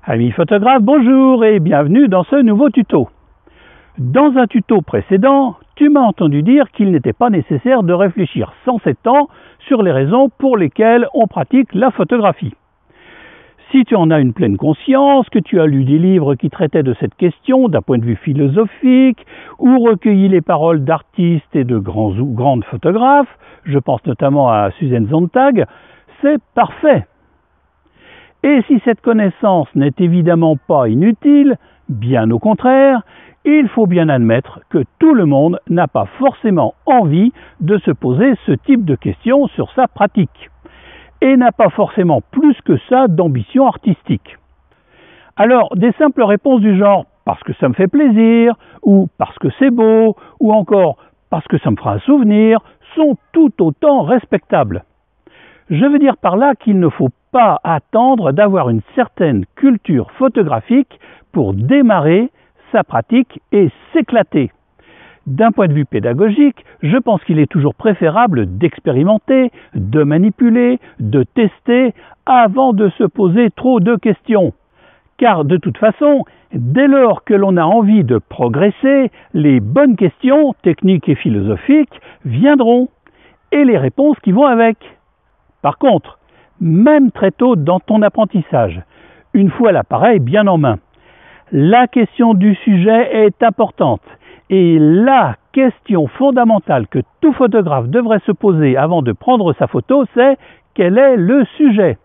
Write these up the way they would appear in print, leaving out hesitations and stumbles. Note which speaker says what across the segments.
Speaker 1: Amis photographes, bonjour et bienvenue dans ce nouveau tuto. Dans un tuto précédent, tu m'as entendu dire qu'il n'était pas nécessaire de réfléchir sans temps sur les raisons pour lesquelles on pratique la photographie. Si tu en as une pleine conscience, que tu as lu des livres qui traitaient de cette question d'un point de vue philosophique, ou recueilli les paroles d'artistes et de grands ou grandes photographes, je pense notamment à Susan Sontag, c'est parfait. Et si cette connaissance n'est évidemment pas inutile, bien au contraire, il faut bien admettre que tout le monde n'a pas forcément envie de se poser ce type de questions sur sa pratique, et n'a pas forcément plus que ça d'ambition artistique. Alors, des simples réponses du genre « parce que ça me fait plaisir » ou « parce que c'est beau » ou encore « parce que ça me fera un souvenir » sont tout autant respectables. Je veux dire par là qu'il ne faut pas attendre d'avoir une certaine culture photographique pour démarrer sa pratique et s'éclater. D'un point de vue pédagogique, je pense qu'il est toujours préférable d'expérimenter, de manipuler, de tester avant de se poser trop de questions. Car de toute façon, dès lors que l'on a envie de progresser, les bonnes questions, techniques et philosophiques, viendront, et les réponses qui vont avec. Par contre, même très tôt dans ton apprentissage, une fois l'appareil bien en main, la question du sujet est importante et la question fondamentale que tout photographe devrait se poser avant de prendre sa photo, c'est quel est le sujet ?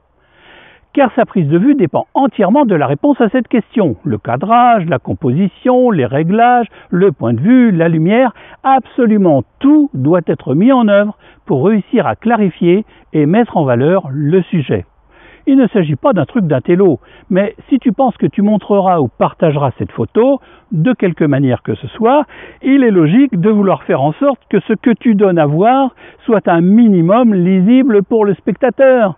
Speaker 1: Car sa prise de vue dépend entièrement de la réponse à cette question. Le cadrage, la composition, les réglages, le point de vue, la lumière, absolument tout doit être mis en œuvre pour réussir à clarifier et mettre en valeur le sujet. Il ne s'agit pas d'un truc d'intello, mais si tu penses que tu montreras ou partageras cette photo, de quelque manière que ce soit, il est logique de vouloir faire en sorte que ce que tu donnes à voir soit un minimum lisible pour le spectateur.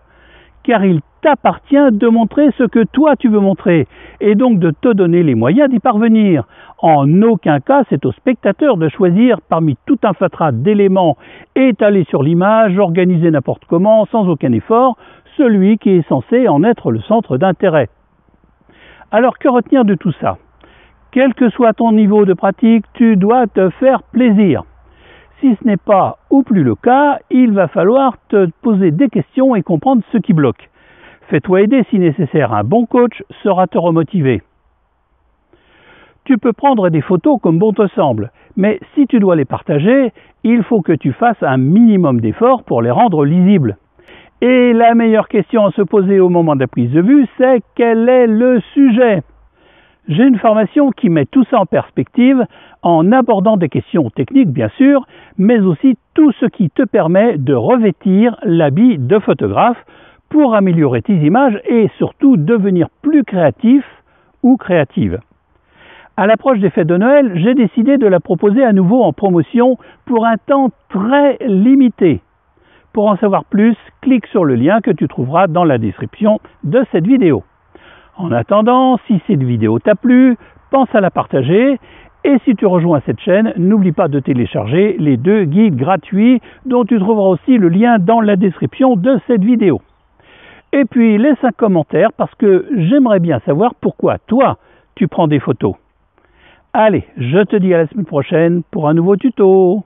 Speaker 1: Car il t'appartient de montrer ce que toi tu veux montrer, et donc de te donner les moyens d'y parvenir. En aucun cas, c'est au spectateur de choisir parmi tout un fatras d'éléments étalés sur l'image, organisés n'importe comment, sans aucun effort, celui qui est censé en être le centre d'intérêt. Alors que retenir de tout ça ? Quel que soit ton niveau de pratique, tu dois te faire plaisir. Si ce n'est pas ou plus le cas, il va falloir te poser des questions et comprendre ce qui bloque. Fais-toi aider si nécessaire, un bon coach saura te remotiver. Tu peux prendre des photos comme bon te semble, mais si tu dois les partager, il faut que tu fasses un minimum d'efforts pour les rendre lisibles. Et la meilleure question à se poser au moment de la prise de vue, c'est quel est le sujet ? J'ai une formation qui met tout ça en perspective en abordant des questions techniques bien sûr, mais aussi tout ce qui te permet de revêtir l'habit de photographe pour améliorer tes images et surtout devenir plus créatif ou créative. À l'approche des fêtes de Noël, j'ai décidé de la proposer à nouveau en promotion pour un temps très limité. Pour en savoir plus, clique sur le lien que tu trouveras dans la description de cette vidéo. En attendant, si cette vidéo t'a plu, pense à la partager et si tu rejoins cette chaîne, n'oublie pas de télécharger les 2 guides gratuits dont tu trouveras aussi le lien dans la description de cette vidéo. Et puis laisse un commentaire parce que j'aimerais bien savoir pourquoi toi tu prends des photos. Allez, je te dis à la semaine prochaine pour un nouveau tuto.